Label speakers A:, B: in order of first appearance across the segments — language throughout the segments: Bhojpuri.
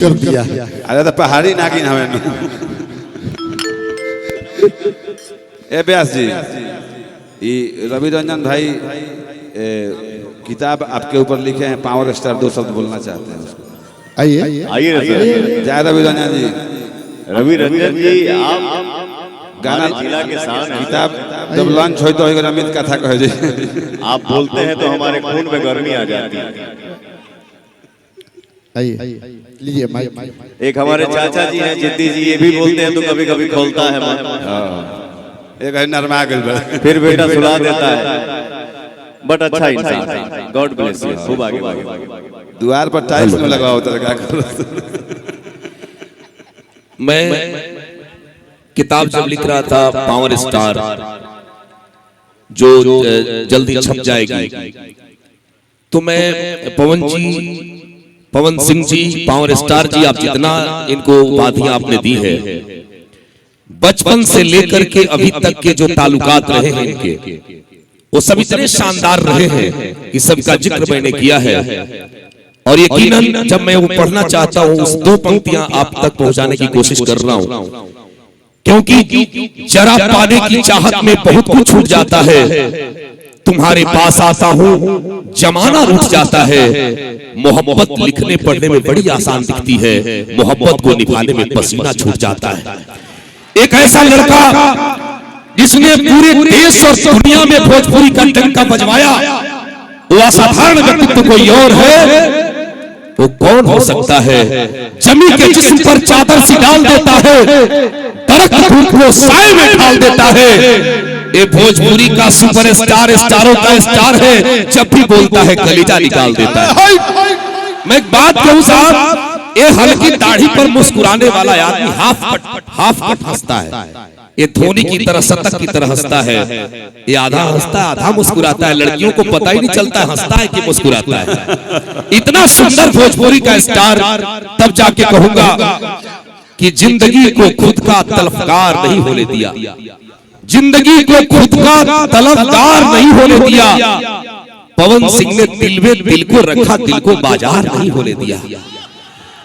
A: कर दिया।
B: अरे तो पहाड़ी नागिन हमें ए व्यास जी, ये रवि रंजन भाई किताब आपके ऊपर लिखे हैं, पावर स्टार, दो शब्द बोलना चाहते हैं उसको।
A: आइए
C: आइए ना सर।
B: जय रवि रंजन जी।
C: रवि रंजन जी, आप
B: गाना
C: जिला के साथ
B: किताब जब लॉन्च हो तो अमित कथा कहे जी।
C: आप बोलते हैं तो हमारे खून में गर्मी आ जाती है।
A: आइए लीजिए माइक।
C: एक हमारे चाचा जी हैं जिद्दी जी, ये भी बोलते हैं तो कभी कभी खोलता है मन।
B: एक है नरमा गल
C: फिर बेटा सुला देता है, बट अच्छा इंसान। गॉड ब्लेस यू, खूब आगे बढ़ो।
B: द्वार पर टाइल्स में लगा होता है, क्या करो।
D: मैं किताब जब लिख रहा था पावर स्टार, जो जल्दी छप जाएगी, तो मैं पवन सिंह जी, पावर स्टार जी, आप जितना इनको उपाधियां आपने दी है, बचपन से लेकर के अभी तक के जो ताल्लुकात रहे हैं इनके, वो सब इतने शानदार रहे हैं कि सबका जिक्र मैंने किया है। और यकीनन जब मैं वो पढ़ना चाहता हूँ, उस दो पंक्तियां आप तक पहुंचाने की कोशिश कर रहा हूं, क्योंकि जरा पाने की चाहत में बहुत कुछ छूट जाता है। तुम्हारे पास आता हूँ जमाना रुठ जाता है। मोहब्बत लिखने पढ़ने में बड़ी आसान दिखती है, मोहब्बत को निभाने में पसीना छूट जाता है। एक ऐसा लड़का जिसने पूरे देश और दुनिया में भोजपुरी का डंका बजवाया, वो असाधारण व्यक्तित्व कोई और है, वो कौन हो सकता है? जमी के जिस्म पर चादर सी डाल देता है, दरख्त धूप को साए में ढाल देता है। ये भोजपुरी का सुपरस्टार, स्टारों का स्टार है, जब भी बोलता है कलीजा निकाल देता है। मैं एक बात कहूं साहब, ये हल्की दाढ़ी पर मुस्कुराने वाला आदमी हाफ कट हंसता है। ये धोनी की तरह, शतक की तरह हंसता है। ये आधा हंसता है, आधा मुस्कुराता है। लड़कियों को पता ही नहीं चलता हंसता है कि मुस्कुराता है। इतना सुंदर भोजपुरी का स्टार, तब जाके कहूंगा कि जिंदगी को खुद का तलफकार नहीं होने दिया, जिंदगी को खुद का तलफदार नहीं होने दिया। पवन सिंह ने दिल में दिल को रखा, दिल को बाजार नहीं होने दिया।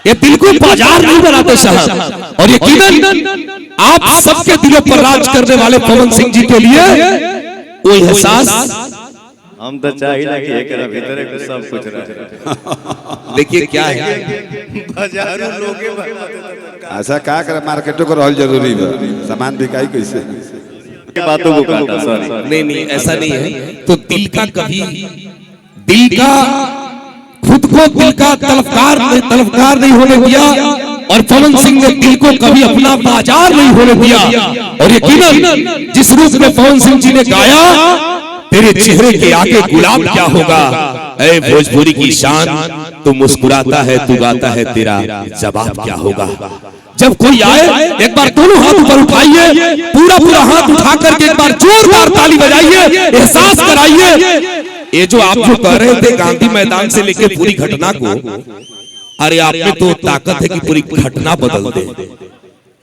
D: ये दिल को बाजार नहीं बनाते साहब। और यकीनन आप सबके दिलों पर राज करने वाले पवन सिंह जी के लिए वो एहसास,
C: हम तो चाहिए कि एकरा भीतर के सब कुछ रहे।
D: देखिए क्या है,
C: हजारों लोग
B: ऐसा क्या कर, मार्केटों को रहल जरूरी है, सामान बिकाई कैसे।
C: बातों को काटा, सॉरी।
D: नहीं ऐसा नहीं है। तो दिल का कभी, दिल का खुद को दिल का तलफकार नहीं होने दिया, और पवन सिंह ने दिल को कभी अपना बाजार नहीं होने दिया। और यकीनन जिस रूप में पवन सिंह जी ने गाया, तेरे चेहरे के आगे गुलाब क्या होगा, ऐ भोजपुरी की शान, तू मुस्कुराता है, तू गाता है, तेरा जवाब क्या होगा। जब कोई आए एक बार दोनों हाथ ऊपर उठाइए, पूरा हाथ उठा करके एक बार जोरदार ताली बजाइए, एहसास कराइए। ये जो आप जो कह रहे थे गांधी मैदान से लेकर पूरी घटना को, अरे आप में तो ताकत है कि पूरी घटना बदल दे।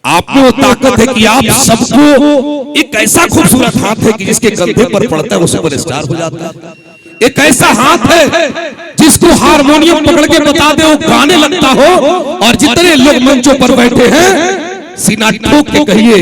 D: आप में वो ताकत है कि आप सबको, एक ऐसा खूबसूरत हाथ है कि जिसके कंधे पर पड़ता है वो सुपरस्टार हो जाता है। एक ऐसा हाथ है जिसको हारमोनियम पकड़ के बता दे वो गाने लगता हो। और जितने लोग मंचों पर बैठे हैं, सीना ठोक के कहिए,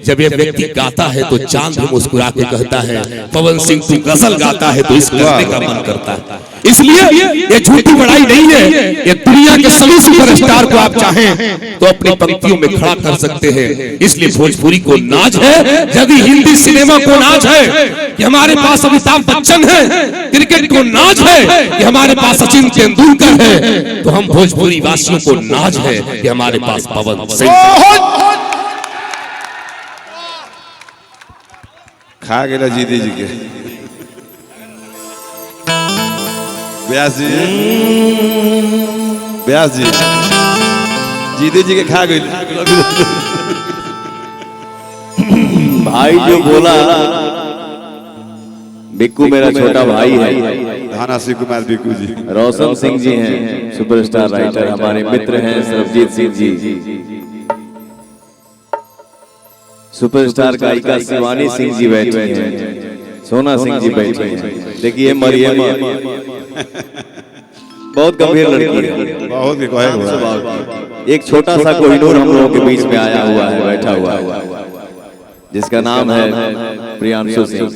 D: जब ये व्यक्ति गाता है तो चांद भी मुस्कुरा के कहता है, पवन सिंह तू गजल गाता है तो इस करने का मन करता है। इसलिए ये झूठी बड़ाई नहीं है। ये दुनिया के सभी सुपरस्टार को आप चाहें तो अपनी पंक्तियों में खड़ा कर सकते हैं। इसलिए भोजपुरी को नाज है, यदि हिंदी सिनेमा को नाज है कि हमारे पास अमिताभ बच्चन है, क्रिकेट को नाज है कि हमारे पास सचिन तेंदुलकर है, तो हम भोजपुरी वासियों को नाज है कि हमारे पास पवन सिंह।
B: खा गया जीदी जी के व्यास जी, व्यास जी जीदी जी के खा गई।
C: भाई जो बोला, बिक्कू मेरा छोटा भाई है,
B: धानासी कुमार बिक्कू जी,
C: रोशन सिंह जी हैं सुपरस्टार राइटर, हमारे मित्र हैं सरबजीत सिंह जी, सुपरस्टार गायिका शिवानी सिंह जी बैठी हैं, सोना सिंह जी बैठी हैं, देखिए मरियम बहुत गंभीर लड़की है,
A: बहुत ही कहे
C: स्वभाव की। एक छोटा सा कोहिनूर हम लोगों के बीच में आया हुआ है, बैठा हुआ है, जिसका नाम है प्रियांशु सिंह।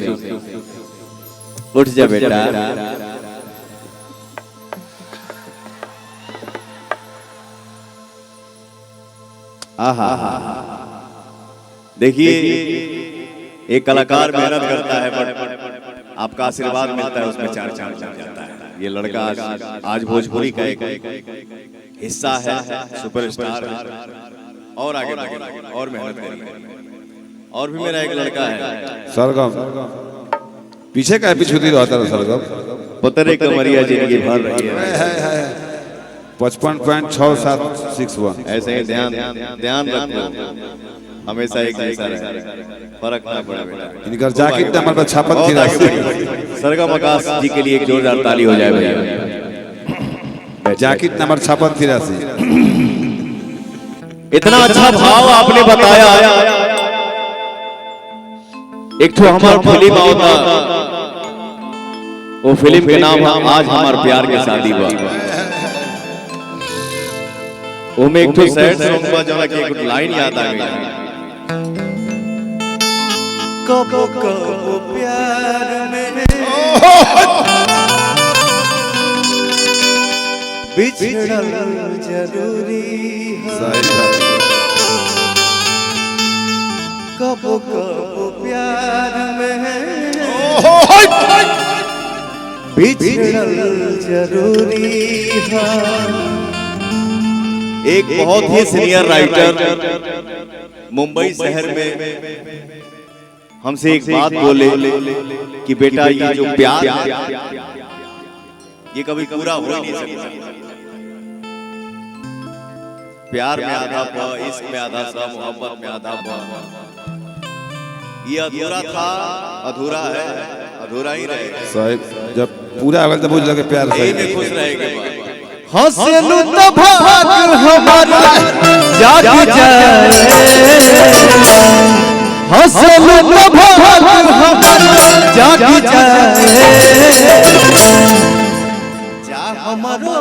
C: उठ जा बेटा। आहा, देखिए एक कलाकार मेहनत करता है बट आपका आशीर्वाद मिलता है, उसमें चार चांद लग जाता है। ये लड़का आज भोजपुरी का एक हिस्सा है, सुपरस्टार है, और आगे और मेहनत करेंगे। और भी मेरा एक लड़का है
A: सरगम, पीछे का पीछे रहता है सरगम,
C: पुतरे कमरिया जिंदगी भर रही है
A: 55.6761।
C: ऐसे ही ध्यान रखो, हमेशा एक जैसा रहे, फर्क ना पड़े बेटा।
A: इनका जैकेट नंबर छापत थी राशि।
C: सरगम आकाश जी के लिए एक जोरदार ताली हो जाए भैया।
A: जैकेट नंबर छापत थी राशि।
C: इतना अच्छा भाव आपने बताया। एक तो हमारा फिल्म होता, वो फिल्म के नाम है आज हमार प्यार के शादी हुआ। वो में एक तो सैड सॉन्ग बा जला के एक लाइन याद आ गई, कबो कबो प्यार में बिछड़ल जरूरी है, कबो कबो प्यार में बिछड़ल जरूरी है। एक बहुत ही सीनियर राइटर मुंबई शहर में हमसे एक बात बोले कि बेटा ये जो प्यार ये कभी पूरा हो नहीं सकता। प्यार में आधा पा, इश्क में आधा सा, मोहब्बत में आधा पा। ये अधूरा था, अधूरा है, अधूरा ही रहेगा।
A: साहब जब पूरा अगल तो बुझ लगे प्यार से
C: में खुश रहेगा। हंसलू तो भाग हमारा जाग जाए, हंसलू तो भाग हमारा जाग जाए, जा हमारो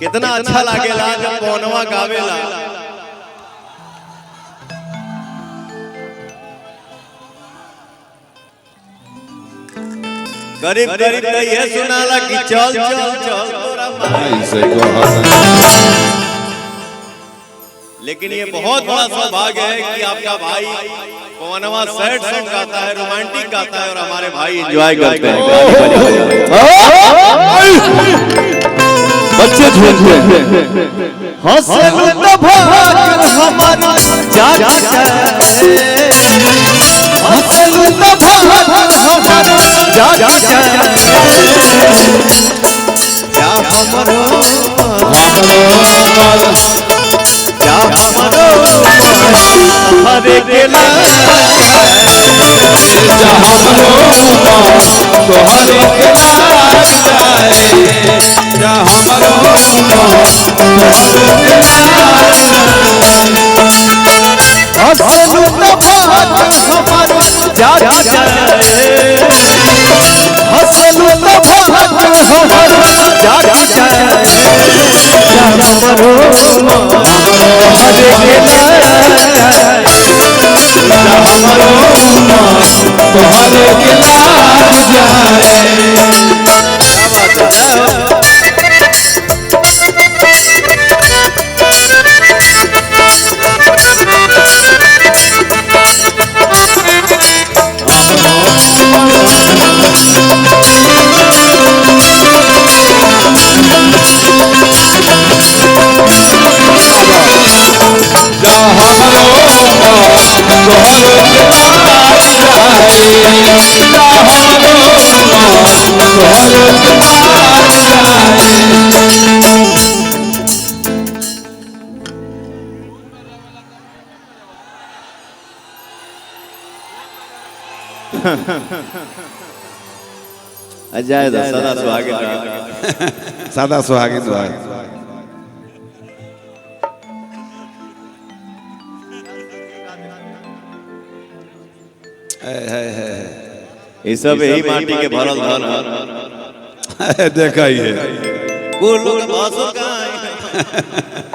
C: कितना अच्छा लागेला जब पौनवा गावेला। करीब करीब ये सुनाला कि चल चल चल तोरा लेकिन ये बहुत बड़ा सौभाग्य है कि आपका भाई पवनवा सैड सॉन्ग गाता है, रोमांटिक गाता है और हमारे भाई एंजॉय करते हैं। बच्चे झूठे हंसलू तो भाग हमारा जाग जाए, हंसलू तो भाग हमारा जाग जाए, जा हमरो जा हमरो हरे के लाल, जा हमरो तोहरे के लाल जाए, जा हमरो हंसलू तो भाग हमारा जाग जाए, हंसलू तो भाग हमारा जाग जाए, जा हमरो हरे के लाल, जा हमरो तोहरे के लाल जाए। अजय सदा सुहागिन रहा,
A: सादा सुहागिन रहा।
C: ये सब यही माटी के भरल धन है।
A: देखा ही है
C: कुल लोग भाषण कहाँ है?